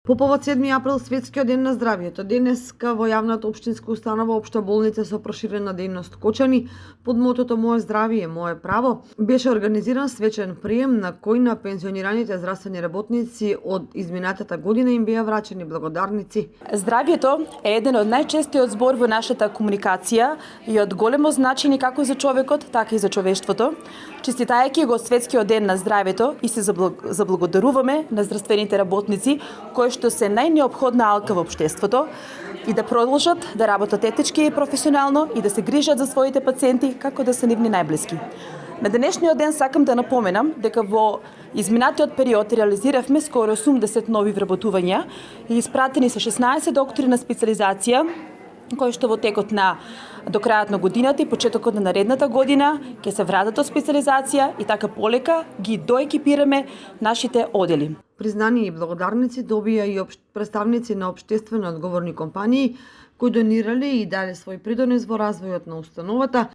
По повод 7 април, Светскиот ден на здравјето, денеска во јавната општинска установа Општа болница со проширена дејност Кочани, под мотото Моје здравје, моје право, беше организиран свечен прием на кој на пензионираните здравствени работници од изминатата година им беа врачени благодарници. Здравјето е еден од најчестиот збор во нашата комуникација и од големо значење како за човекот, така и за човештвото. Честитајќи го Светскиот ден на здравјето и се заблагодаруваме на здравствените работници кои што се најнеопходна алка во општеството и да продолжат да работат етички и професионално и да се грижат за своите пациенти како да се нивни најблиски. На денешниот ден сакам да напоменам дека во изминатиот период реализиравме скоро 80 нови вработувања и испратени се 16 доктори на специализација кои што во текот на до крајот на годината и почетокот на наредната година ќе се вратат од специализација и така полека ги доекипираме нашите одели. Признани и благодарници добија и представници на општествено одговорни компании кои донирале и дале свој придонес во развојот на установата,